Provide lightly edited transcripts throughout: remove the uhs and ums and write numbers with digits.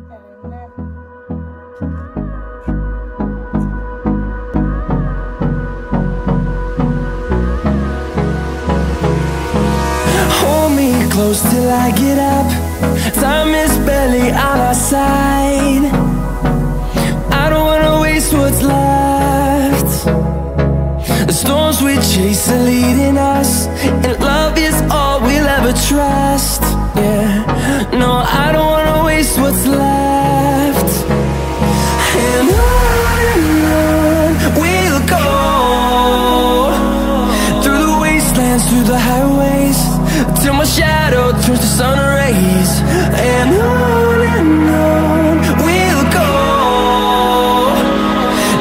Hold me close till I get up. Time is barely on our side. I don't wanna waste what's left. The storms we chase are leading us, and love is all we'll ever trust. Yeah, no, I don't wanna waste what's left. And on we'll go, through the wastelands, through the highways, till my shadow turns to sun rays. And on we'll go,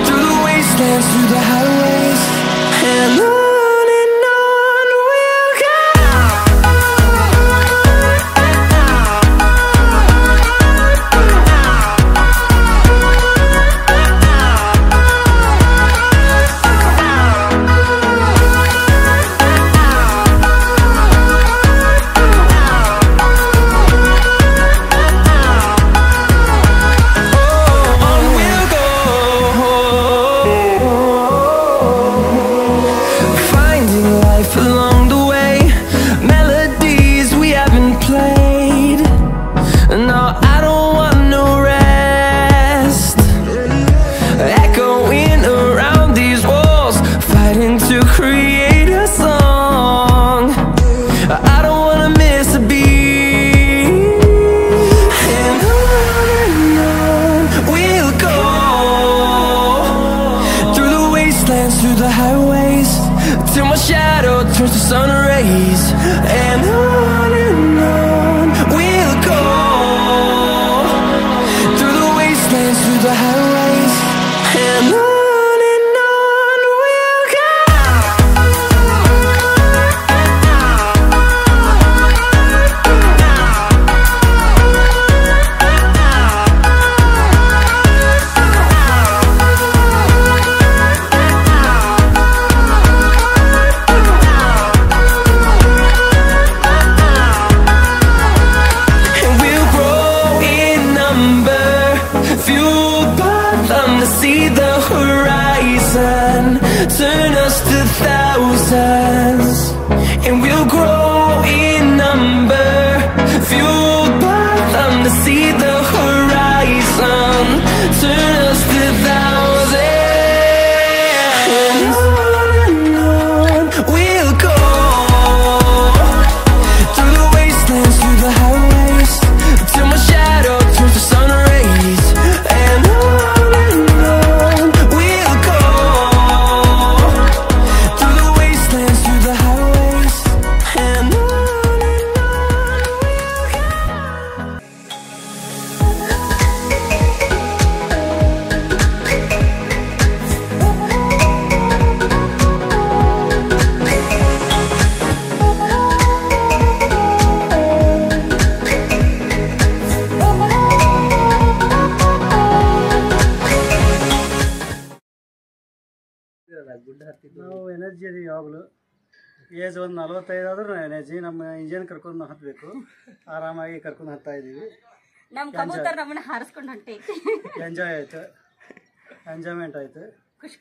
through the wastelands, through the highways, and on we'll go. Through the highways, till my shadow turns to sun rays. And on we'll go, through the wastelands, through the highways, and on we'll go. See the horizon, turn us to thousands, and we'll grow in number, fueled by them to see the horizon, turn us to thousands. And on we'll go, through the wastelands, through the highways, till my shadow turns to sun rays. And ನಾವು energy ಅದೀವಿ ಯಾವಾಗಲೂ. Age ಒಂದು 45 ಆದ್ರೂ energy. ನಮ್ಮ engine ಕರ್ಕೊಂಡು ಹತ್ತಬೇಕು, ಆರಾಮಾಗಿ ಕರ್ಕೊಂಡು ಹತ್ತಾ ಇದ್ದೀವಿ. ನಮ್ಮ ಕಬೂತರ್ ನಮ್ಮನ್ನ ಹಾರಿಸ್ಕೊಂಡು ಹೊಂಟೈತಿ. ಎಂಜಾಯ್ ಆಯ್ತು, ಎಂಜಾಯ್ಮೆಂಟ್ ಆಯ್ತು,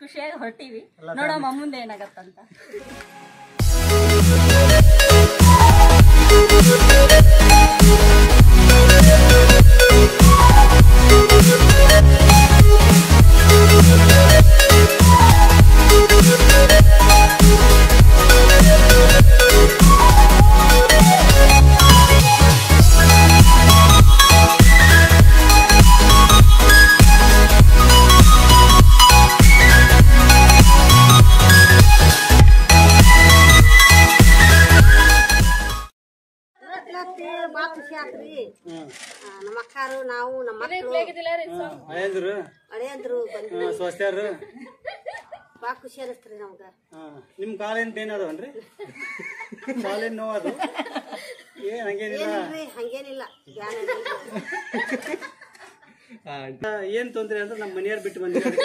ಖುಷಿಯಾಗಿ ಹೊರಟಿವಿ. ನೋಡಮ್ಮ ಮುಂದೆ ಏನಾಗತ್ತಂತ. ನಮ್ಮ ಅಕ್ಕಾರು ನಾವು ನಮ್ಮ ಹಳೆಯಂದ್ರು ಸ್ವಸ್ಥ್ಯಾರು ಬಾ ಖುಷಿ ಅನಿಸ್ತ್ರಿ ನಮ್ಗ. ನಿಮ್ ಕಾಲೇನ್ ಪೇನ್ ಅದಾವನ್ರಿ? ಕಾಲೇನ್ ನೋವು ಅದು ಹಂಗೇನಿಲ್ಲ. ಏನ್ ತೊಂದ್ರೆ ಅಂದ್ರೆ ನಮ್ಮ ಮನೆಯವ್ರು ಬಿಟ್ಟು ಬಂದಿದ್ದಾರೆ.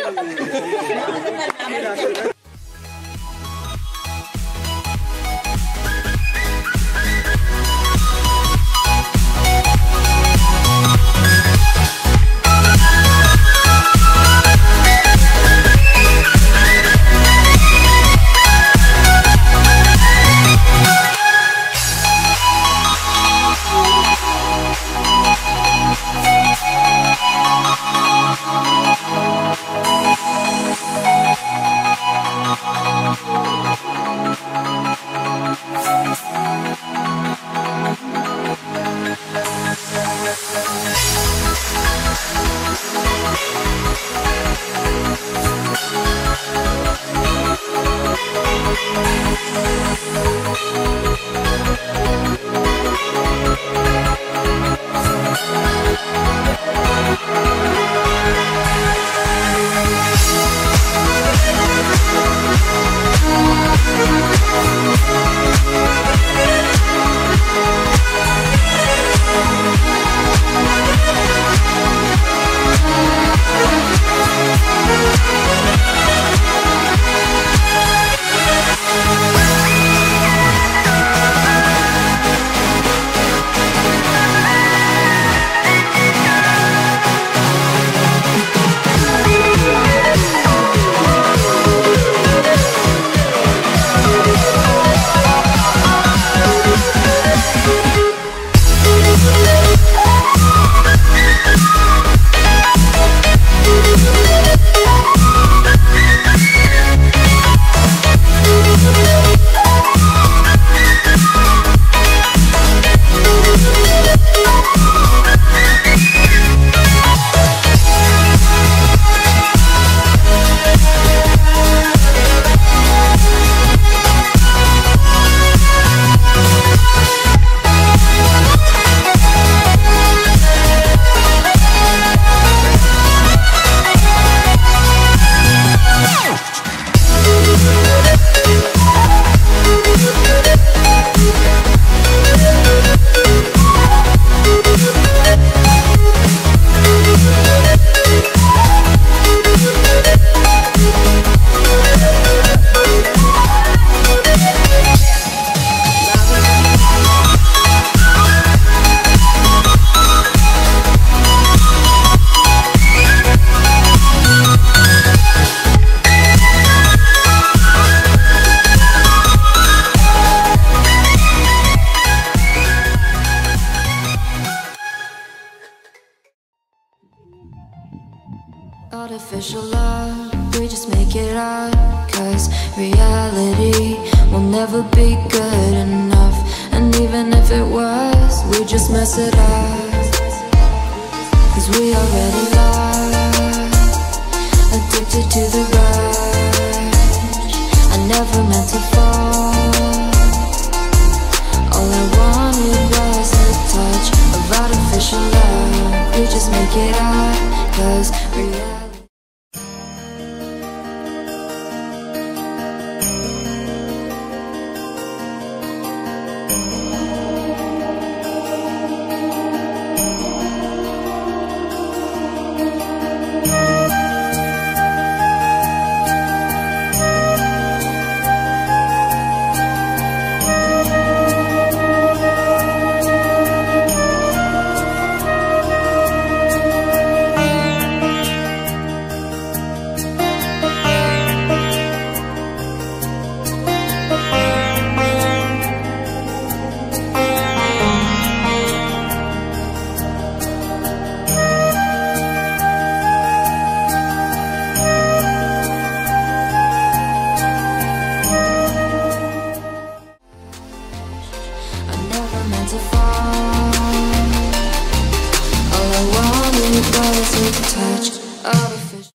Artificial love, we just make it up, 'cause reality will never be good enough. And even if it was, we just mess it up, 'cause we already lost, addicted to the rush. I never meant to fall, all I wanted was a touch of artificial love. We just make it up, 'cause reality. To fall, all I wanted was a touch of fish.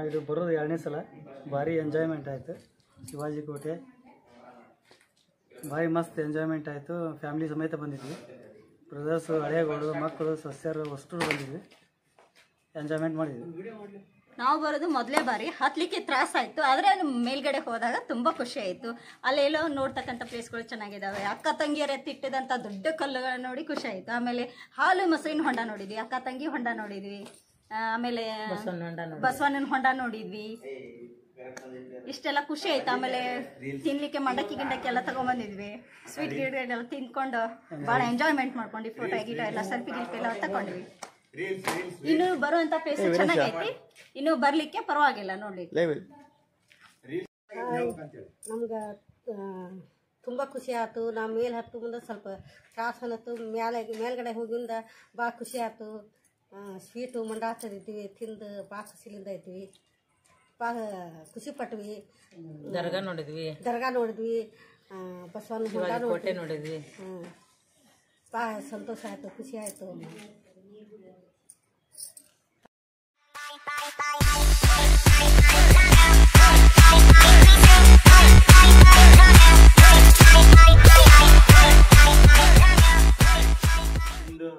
ಇದು ಬರೋದು 2ನೇ ಸಲ. ಭಾರಿ enjoyment ಆಯಿತು. ಶಿವಾಜಿ ಕೋಟೆ ಭಾರಿ ಮಸ್ತ್ enjoyment ಆಯಿತು. ಫ್ಯಾಮಿಲಿ ಸಮೇತ ಬಂದಿದ್ವಿ. ಬ್ರದರ್ಸು, ಹಳೆಯಗಳು, ಮಕ್ಕಳು, ಸಸ್ಯರು ಅಷ್ಟು ಬಂದಿದ್ವಿ. ಎಂಜಾಯ್ಮೆಂಟ್ ಮಾಡಿದ್ವಿ. ನಾವು ಬರೋದು ಮೊದಲೇ ಬಾರಿ, ಹತ್ಲಿಕ್ಕೆ ತ್ರಾಸಾಯಿತು. ಆದರೆ ಅಲ್ಲಿ ಮೇಲ್ಗಡೆ ಹೋದಾಗ ತುಂಬ ಖುಷಿ ಆಯಿತು. ಅಲ್ಲೆಲ್ಲೋ ನೋಡ್ತಕ್ಕಂಥ ಪ್ಲೇಸ್ಗಳು ಚೆನ್ನಾಗಿದ್ದಾವೆ. ಅಕ್ಕ ತಂಗಿಯರ ಎತ್ತಿಟ್ಟಿದಂಥ ದೊಡ್ಡ ಕಲ್ಲುಗಳನ್ನ ನೋಡಿ ಖುಷಿ ಆಯಿತು. ಆಮೇಲೆ ಹಾಲು ಮೊಸರಿನ ಹೊಂಡ ನೋಡಿದ್ವಿ, ಅಕ್ಕ ತಂಗಿ ಹೊಂಡ ನೋಡಿದ್ವಿ, ಆಮೇಲೆ ಬಸವಣ್ಣನ ಹೊಂಡ ನೋಡಿದ್ವಿ. ಇಷ್ಟೆಲ್ಲ ಖುಷಿ ಆಯ್ತು. ಆಮೇಲೆ ತಿನ್ಲಿಕ್ಕೆ ಮಂಡಕ್ಕಿ ಗಿಂಡಕ್ಕಿ ಎಲ್ಲ ತಗೊಂಡ್ಬಂದಿದ್ವಿ. ಸ್ವೀಟ್ ಗಿಡ ಎಲ್ಲ ತಿನ್ಕೊಂಡು ಭಾಳ ಎಂಜಾಯ್ಮೆಂಟ್ ಮಾಡ್ಕೊಂಡು ಫೋಟೋ ಗಿಟ ಎಲ್ಲ ಸೆಲ್ಫಿ ಗಿಲ್ಫಿ ಎಲ್ಲ ತಗೊಂಡ್ವಿ. ಇನ್ನು ಬರುವಂತ ಪ್ಲೇಸ್ ಚೆನ್ನಾಗೈತಿ. ಇನ್ನು ಬರ್ಲಿಕ್ಕೆ ಪರವಾಗಿಲ್ಲ ನೋಡ್ಲಿಕ್ಕೆ. ನಮ್ಗೆ ತುಂಬ ಖುಷಿ ಆಯ್ತು. ನಾವು ಮೇಲೆ ಹತ್ತು ಮುಂದೆ ಸ್ವಲ್ಪ ತ್ರಾಸ ಅನ್ನತ್ತು. ಮೇಲ್ಗಡೆ ಹೋಗಿಂದ ಭಾಳ ಖುಷಿ ಆಯ್ತು. ಸ್ವೀಟು ಮಂಡಾ ತಂದಿದ್ವಿ, ತಿಂದು ಭಾಳ ಖುಷಿಲಿಂದ ಇದ್ವಿ. ಭಾಳ ಖುಷಿ ಪಟ್ವಿ. ದರ್ಗಾ ನೋಡಿದ್ವಿ, ಬಸವಣ್ಣ ಹೊಂಡ ನೋಡಿದ್ವಿ. ಭಾಳ ಸಂತೋಷ ಆಯಿತು, ಖುಷಿ ಆಯಿತು. ಇಂದು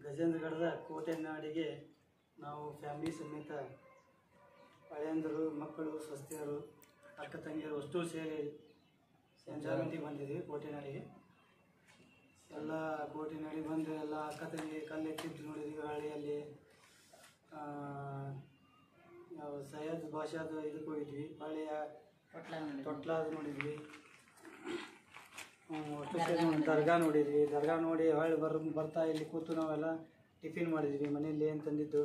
ಗಜೇಂದ್ರಗಢದ ಕೋಟೆ ನಾಡಿಗೆ ನಾವು ಫ್ಯಾಮಿಲಿ ಸಮೇತ ಹಳೆಯಂದರು, ಮಕ್ಕಳು, ಸ್ವಸ್ಥರು, ಅಕ್ಕ ತಂಗಿಯರು ಅಷ್ಟು ಸೇರಿ ಎಂಜಾಯ್ಮೆಂಟಿಗೆ ಬಂದಿದ್ವಿ. ಕೋಟೆ ನಾಡಿಗೆ ಎಲ್ಲ ಕೋಟೆ ನಾಡಿಗೆ ಬಂದು ಎಲ್ಲ ಅಕ್ಕ ತಂಗಿ ಕಲ್ಲು ಎತ್ತಿದ್ದು ನೋಡಿದ್ವಿ. ಹಳ್ಳಿಯಲ್ಲಿ ನಾವು ಸೈಯದ್ ಭಾಷಾದ ಇದಕ್ಕೆ ಹೋಗಿದ್ವಿ. ಹಳ್ಳಿಯ ತೊಟ್ಲಾದ ನೋಡಿದ್ವಿ. ದರ್ಗಾ ನೋಡಿದ್ವಿ. ದರ್ಗಾ ನೋಡಿ ಹೊಳ್ಳಿ ಬರ್ತಾ ಇಲ್ಲಿ ಕೂತು ನಾವೆಲ್ಲ ಟಿಫಿನ್ ಮಾಡಿದ್ವಿ. ಮನೇಲಿ ಏನು ತಂದಿದ್ದು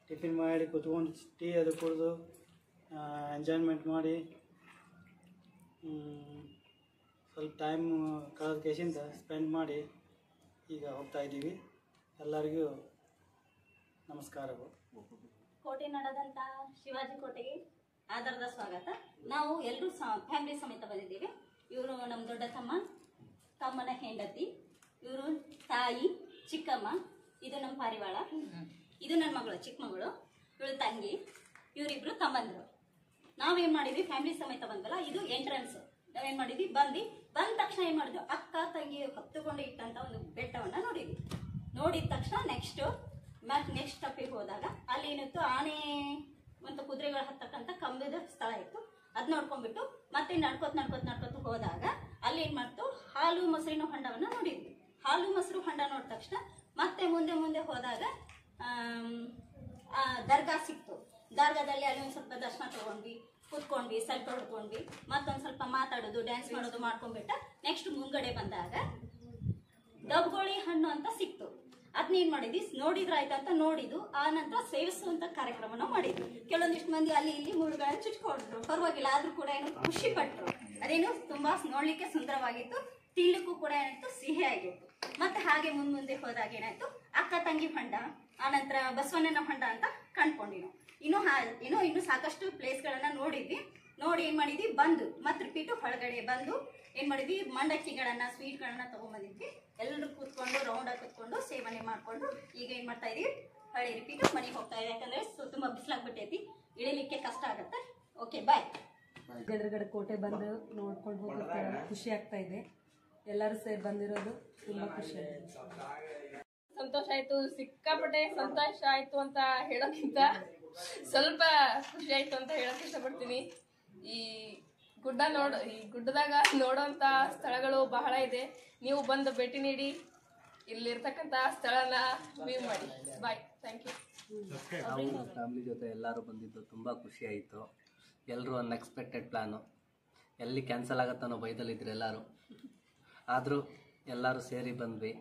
ಟಿಫಿನ್ ಮಾಡಿ ಕೂತ್ಕೊಂಡು ಟೀ ಅದು ಕುಡಿದು ಎಂಜಾಯ್ಮೆಂಟ್ ಮಾಡಿ ಸ್ವಲ್ಪ ಟೈಮ್ ಕಳೆದ ಕೇಸಿಂದ ಸ್ಪೆಂಡ್ ಮಾಡಿ ಈಗ ಹೋಗ್ತಾ ಇದ್ದೀವಿ. ಎಲ್ಲರಿಗೂ ನಮಸ್ಕಾರಗಳು. ಕೋಟೆ ನಡೆದಂಥ ಶಿವಾಜಿ ಕೋಟೆಗೆ ಆಧಾರದ ಸ್ವಾಗತ. ನಾವು ಎಲ್ಲರೂ ಫ್ಯಾಮಿಲಿ ಸಮೇತ ಬಂದಿದ್ದೀವಿ. ಇವರು ನಮ್ಮ ದೊಡ್ಡ ತಮ್ಮನ ಹೆಂಡತಿ, ಇವರು ತಾಯಿ, ಚಿಕ್ಕಮ್ಮ, ಇದು ನಮ್ಮ ಪಾರಿವಾಳ, ಇದು ನನ್ನ ಮಗಳು, ಚಿಕ್ಕ ಮಗಳು, ಇವಳು ತಂಗಿ, ಇವರಿಬ್ರು ತಮ್ಮಂದರು. ನಾವೇನು ಮಾಡಿದ್ವಿ, ಫ್ಯಾಮಿಲಿ ಸಮೇತ ಬಂದಲ್ಲ, ಇದು ಎಂಟ್ರೆನ್ಸ್. ನಾವೇನು ಮಾಡಿದ್ವಿ, ಬಂದ ತಕ್ಷಣ ಏನು ಮಾಡಿದ್ವಿ, ಅಕ್ಕ ತಂಗಿ ಹೊತ್ತುಕೊಂಡು ಇಟ್ಟಂಥ ಒಂದು ಬೆಟ್ಟವನ್ನು ನೋಡಿದ್ವಿ. ನೋಡಿದ ತಕ್ಷಣ ನೆಕ್ಸ್ಟ್ ಸ್ಟೆಪ್ಪಿಗೆ ಹೋದಾಗ ಅಲ್ಲಿ ಏನಿತ್ತು, ಆನೆ ಮತ್ತು ಕುದುರೆಗಳು ಹತ್ತಕ್ಕಂಥ ಕಂಬದ ಸ್ಥಳ ಇತ್ತು. ಅದು ನೋಡ್ಕೊಂಡ್ಬಿಟ್ಟು ಮತ್ತೆ ನಡ್ಕೋತ ಹೋದಾಗ ಅಲ್ಲಿ ಏನು ಮಾಡ್ತು, ಹಾಲು ಮೊಸರಿನ ಹೊಂಡವನ್ನು ನೋಡಿದ್ವಿ. ಹಾಲು ಮೊಸರು ಹೊಂಡ ನೋಡಿದ ತಕ್ಷಣ ಮತ್ತೆ ಮುಂದೆ ಹೋದಾಗ ದರ್ಗಾ ಸಿಕ್ತು. ದರ್ಗಾದಲ್ಲಿ ಅಲ್ಲಿ ಒಂದು ಸ್ವಲ್ಪ ದರ್ಶನ ತಗೊಂಡ್ವಿ, ಕೂತ್ಕೊಂಡ್ವಿ, ಸ್ವಲ್ಪ ಹೊಡ್ಕೊಂಡ್ವಿ, ಮತ್ತೊಂದು ಸ್ವಲ್ಪ ಮಾತಾಡೋದು, ಡ್ಯಾನ್ಸ್ ಮಾಡೋದು ಮಾಡ್ಕೊಂಡ್ಬಿಟ್ಟ. ನೆಕ್ಸ್ಟ್ ಮುಂಗಡೆ ಬಂದಾಗ ದಬ್ಗೋಳಿ ಹಣ್ಣು ಅಂತ ಸಿಕ್ತು. ಅದನ್ನೇನು ಮಾಡಿದ್ವಿ, ನೋಡಿದ್ರಾಯ್ತು ಅಂತ ನೋಡಿದ್ದು. ಆ ನಂತರ ಸೇವಿಸುವಂಥ ಕಾರ್ಯಕ್ರಮನ ಮಾಡಿದ್ವಿ. ಕೆಲವೊಂದಿಷ್ಟು ಮಂದಿ ಅಲ್ಲಿ ಇಲ್ಲಿ ಮುಳ್ಳುಗಳನ್ನು ಚುಚ್ಕೊಂಡ್ರು, ಪರವಾಗಿಲ್ಲ, ಆದರೂ ಕೂಡ ಏನು ಖುಷಿ ಪಟ್ಟರು. ಅದೇನು ತುಂಬ ನೋಡಲಿಕ್ಕೆ ಸುಂದರವಾಗಿತ್ತು, ತಿನ್ನಲಿಕ್ಕೂ ಕೂಡ ಏನಾಯ್ತು, ಸಿಹಿ ಆಗಿತ್ತು. ಮತ್ತೆ ಹಾಗೆ ಮುಂದೆ ಹೋದಾಗ ಏನಾಯ್ತು, ಅಕ್ಕ ತಂಗಿ ಹೊಂಡ, ಆನಂತರ ಬಸವಣ್ಣನ ಹೊಂಡ ಅಂತ ಕಂಡ್ಕೊಂಡಿವಿ. ಇನ್ನು ಸಾಕಷ್ಟು ಪ್ಲೇಸ್ಗಳನ್ನು ನೋಡಿದ್ವಿ. ನೋಡಿ ಏನು ಮಾಡಿದ್ವಿ, ಬಂದು ಮತ್ತೆ ರಿಪೀಟು ಹೊಳಗಡೆ ಬಂದು ಏನು ಮಾಡಿದ್ವಿ, ಮಂಡಕ್ಕಿಗಳನ್ನು, ಸ್ವೀಟ್ಗಳನ್ನು ತೊಗೊಂಬಂದಿದ್ವಿ. ಎಲ್ಲರೂ ಕೂತ್ಕೊಂಡು ರೌಂಡಾಗಿ ಕೂತ್ಕೊಂಡು ಸೇವನೆ ಮಾಡಿಕೊಂಡು ಈಗ ಏನು ಮಾಡ್ತಾ ಇದೀವಿ, ಹೊಳೆ ರಿಪೀಟು ಮನೆಗೆ ಹೋಗ್ತಾ ಇದೆ. ಯಾಕಂದರೆ ತುಂಬ ಬಿಸಿಲಾಗ್ಬಿಟ್ಟೈತಿ, ಇಳಿಲಿಕ್ಕೆ ಕಷ್ಟ ಆಗುತ್ತೆ. ಓಕೆ, ಬಾಯ್. ಎದುರುಗಡೆ ಕೋಟೆ ಬಂದು ನೋಡ್ಕೊಂಡು ಹೋಗೋಕ್ಕೆ ಖುಷಿ ಆಗ್ತಾ ಇದೆ. ಎಲ್ಲರೂ ಸೇರಿ ಬಂದಿರೋದು ತುಂಬ ಖುಷಿ ಆಗಿದೆ. ಸಂತೋಷ ಆಯಿತು, ಸಿಕ್ಕಾಪಟ್ಟೆ ಸಂತೋಷ ಆಯಿತು ಅಂತ ಹೇಳೋಕ್ಕಿಂತ ಸ್ವಲ್ಪ ಖುಷಿ ಆಯಿತು ಅಂತ ಹೇಳೋಕ್ಕೆ ಇಷ್ಟಪಡ್ತೀನಿ. ಈ ಗುಡ್ಡದಾಗ ನೋಡೋಂಥ ಸ್ಥಳಗಳು ಬಹಳ ಇದೆ. ನೀವು ಬಂದು ಭೇಟಿ ನೀಡಿ ಇಲ್ಲಿರ್ತಕ್ಕಂಥ ಸ್ಥಳನ ವ್ಯೂ ಮಾಡಿ. ಬಾಯ್, ಥ್ಯಾಂಕ್ ಯು. ನಾವು ಫ್ಯಾಮಿಲಿ ಜೊತೆ ಎಲ್ಲರೂ ಬಂದಿದ್ದು ತುಂಬ ಖುಷಿ ಆಯಿತು. ಎಲ್ಲರೂ ಅನ್ಎಕ್ಸ್ಪೆಕ್ಟೆಡ್ ಪ್ಲ್ಯಾನು, ಎಲ್ಲಿ ಕ್ಯಾನ್ಸಲ್ ಆಗುತ್ತಾನೋ ಬೈದಲ್ಲಿದ್ರು ಎಲ್ಲರೂ. ಆದರೂ ಎಲ್ಲರೂ ಸೇರಿ ಬಂದ್ವಿ.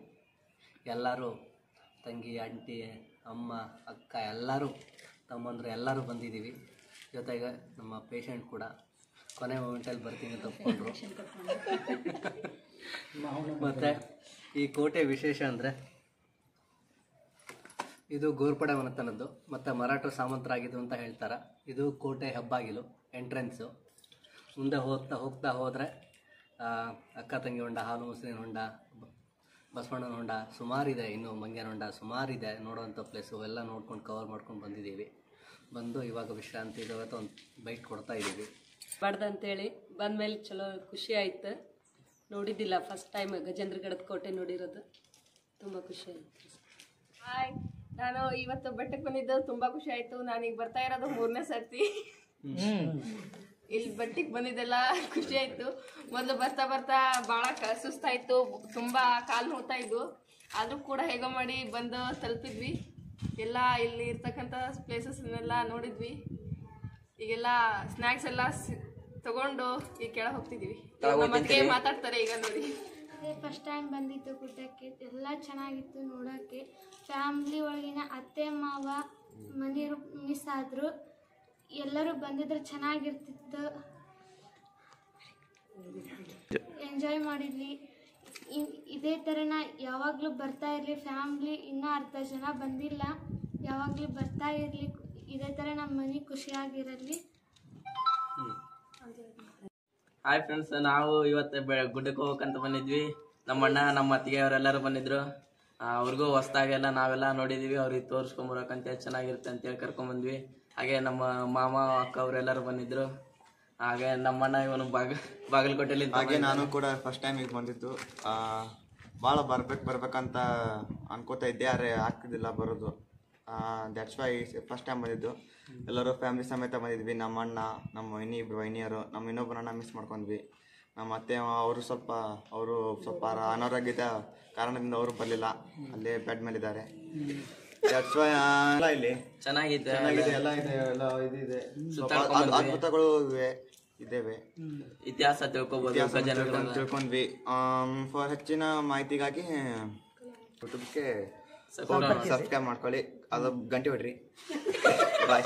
ಎಲ್ಲರೂ ತಂಗಿ, ಆಂಟಿ, ಅಮ್ಮ, ಅಕ್ಕ, ಎಲ್ಲರೂ ತಮ್ಮಂದರು ಎಲ್ಲರೂ ಬಂದಿದ್ದೀವಿ. ಜೊತೆಗೆ ನಮ್ಮ ಪೇಷಂಟ್ ಕೂಡ ಕೊನೆ ಮೂಮೆಂಟಲ್ಲಿ ಬರ್ತೀನಿ ತಪ್ಪಿಕೊಂಡ್ರು. ಮತ್ತು ಈ ಕೋಟೆ ವಿಶೇಷ ಅಂದರೆ ಇದು ಗೋರ್ಪಡೆ ಮನೆತನದ್ದು ಮತ್ತು ಮರಾಠರು ಸಾಮಂತರಾಗಿದ್ದು ಅಂತ ಹೇಳ್ತಾರೆ. ಇದು ಕೋಟೆ ಹೆಬ್ಬಾಗಿಲು, ಎಂಟ್ರೆನ್ಸು. ಮುಂದೆ ಹೋಗ್ತಾ ಹೋದರೆ ಅಕ್ಕ ತಂಗಿ ಹೊಂಡ, ಹಾಲು ಮೊಸರಿನ ಹೊಂಡ, ಬಸವಣ್ಣನ ಹೊಂಡ ಸುಮಾರಿದೆ, ಇನ್ನು ಮಂಗ್ಯನ ಹೊಂಡ ಸುಮಾರಿದೆ ನೋಡೋವಂಥ ಪ್ಲೇಸು. ಎಲ್ಲ ನೋಡ್ಕೊಂಡು ಕವರ್ ಮಾಡ್ಕೊಂಡು ಬಂದಿದ್ದೀವಿ. ಬಂದು ಇವಾಗ ವಿಶ್ರಾಂತಿ ಇವತ್ತು ಒಂದು ಬೈಟ್ ಕೊಡ್ತಾ ಇದ್ದೀವಿ. ಬಡ್ದು ಅಂತೇಳಿ ಬಂದಮೇಲೆ ಚಲೋ ಖುಷಿ ಆಯ್ತು. ನೋಡಿದ್ದಿಲ್ಲ, ಫಸ್ಟ್ ಟೈಮ್ ಗಜೇಂದ್ರಗಢದ ಕೋಟೆ ನೋಡಿರೋದು, ತುಂಬ ಖುಷಿ ಆಯಿತು. ಹಾಯ್, ನಾನು ಇವತ್ತು ಬೆಟ್ಟಕ್ಕೆ ಬಂದಿದ್ದು ತುಂಬ ಖುಷಿ ಆಯಿತು. ನಾನೀಗ ಬರ್ತಾ ಇರೋದು 3ನೇ ಸರ್ತಿ. ಇಲ್ಲಿ ಬೆಟ್ಟಕ್ಕೆ ಬಂದಿದ್ದೆಲ್ಲ ಖುಷಿ ಆಯಿತು. ಮೊದಲು ಬರ್ತಾ ಬರ್ತಾ ಭಾಳ ಸುಸ್ತಾಯಿತು, ತುಂಬ ಕಾಲು ನೋವ್ತಾ ಇದ್ವು. ಆದರೂ ಕೂಡ ಹೇಗೋ ಮಾಡಿ ಬಂದು ತಲುಪಿದ್ವಿ. ಎಲ್ಲ ಇಲ್ಲಿ ಇರ್ತಕ್ಕಂಥ ಪ್ಲೇಸಸ್ನೆಲ್ಲ ನೋಡಿದ್ವಿ. ಈಗೆಲ್ಲ ಸ್ನ್ಯಾಕ್ಸ್ ಎಲ್ಲ ತಗೊಂಡು ಈಗ ಕೆಳಗೆ ಹೋಗ್ತಿದ್ದೀವಿ. ಮತ್ತೆ ಮಾತಾಡ್ತಾರೆ ಈಗ ನೋಡಿ. ಫಸ್ಟ್ ಟೈಮ್ ಬಂದಿತ್ತು ಗುಡ್ಡಕ್ಕೆ, ಎಲ್ಲ ಚೆನ್ನಾಗಿತ್ತು ನೋಡೋಕ್ಕೆ. ಫ್ಯಾಮ್ಲಿ ಒಳಗಿನ ಅತ್ತೆ ಮಾವ ಮನೆಯವರು ಮಿಸ್ ಆದರು, ಎಲ್ಲರೂ ಬಂದಿದ್ರೆ ಚೆನ್ನಾಗಿರ್ತಿತ್ತು. ಎಂಜಾಯ್ ಮಾಡಿದ್ವಿ. ಇದೇ ಥರನ ಯಾವಾಗಲೂ ಬರ್ತಾ ಇರಲಿ. ಫ್ಯಾಮ್ಲಿ ಇನ್ನೂ ಅರ್ಧ ಜನ ಬಂದಿಲ್ಲ, ಯಾವಾಗಲೂ ಬರ್ತಾ ಇರಲಿ. ಇದೇ ಥರ ನಮ್ಮ ಮನೆ ಖುಷಿಯಾಗಿರಲಿ. ಹಾಯ್ ಫ್ರೆಂಡ್ಸ್, ನಾವು ಇವತ್ತು ಗುಡ್ಡಕ್ಕೆ ಹೋಗ್ಬೇಕಂತ ಬಂದಿದ್ವಿ. ನಮ್ಮ ಅಣ್ಣ ನಮ್ಮ ಅತ್ತಿಗೆ ಅವರೆಲ್ಲರೂ ಬಂದಿದ್ರು. ಅವ್ರಿಗೂ ಹೊಸ್ದಾಗೆಲ್ಲ ನಾವೆಲ್ಲ ನೋಡಿದ್ವಿ. ಅವ್ರಿಗೆ ತೋರಿಸ್ಕೊಂಬರಕಂತ ಚೆನ್ನಾಗಿರುತ್ತೆ ಅಂತೇಳಿ ಕರ್ಕೊಂಬಂದ್ವಿ. ಹಾಗೆ ನಮ್ಮ ಮಾಮ ಅಕ್ಕ ಅವರೆಲ್ಲರೂ ಬಂದಿದ್ರು. ಹಾಗೆ ನಮ್ಮ ಅಣ್ಣ ಇವನು ಬಾಗಲಕೋಟೆಯಲ್ಲಿ. ಹಾಗೆ ನಾನು ಕೂಡ ಫಸ್ಟ್ ಟೈಮ್ ಈಗ ಬಂದಿದ್ದು. ಭಾಳ ಬರ್ಬೇಕಂತ ಅನ್ಕೋತಾ ಇದ್ದೆ, ಆದರೆ ಆಗ್ತಿದ್ದಿಲ್ಲ ಬರೋದು. ದ್ಯಾಟ್ಸ್ ವೈ ಫಸ್ಟ್ ಟೈಮ್ ಬಂದಿದ್ದು. ಎಲ್ಲರೂ ಫ್ಯಾಮಿಲಿ ಸಮೇತ ಬಂದಿದ್ವಿ. ನಮ್ಮ ಅಣ್ಣ, ನಮ್ಮ ಇಬ್ಬರು ವೈನಿಯರು, ನಮ್ಮ ಇನ್ನೊಬ್ಬರು ಅಣ್ಣ ಮಿಸ್ ಮಾಡ್ಕೊಂಡ್ವಿ. ನಮ್ಮ ಅತ್ತೆ ಅವರು ಸ್ವಲ್ಪ ಅನಾರೋಗ್ಯದ ಕಾರಣದಿಂದ ಅವರು ಬರಲಿಲ್ಲ, ಅಲ್ಲೇ ಬೆಡ್ ಮೇಲಿದ್ದಾರೆ. ದ್ಯಾಟ್ಸ್ ವೈ ಇಲ್ಲಿ ಚೆನ್ನಾಗಿದೆ, ಎಲ್ಲ ಇದೆ, ಎಲ್ಲ ಇದಿದೆ, ಅದ್ಭುತಗಳು ಇದ್ದೇವೆ. ಇತಿಹಾಸ ತಿಳ್ಕೊಂಡ್ವಿ. ಫಾರ್ ಹೆಚ್ಚಿನ ಮಾಹಿತಿಗಾಗಿ ಯೂಟ್ಯೂಬ್ಗೆ ಸಬ್ಸ್ಕ್ರೈಬ್ ಮಾಡ್ಕೊಳ್ಳಿ, ಅದು ಗಂಟೆ ಹೊಡ್ರಿ. ಬಾಯ್.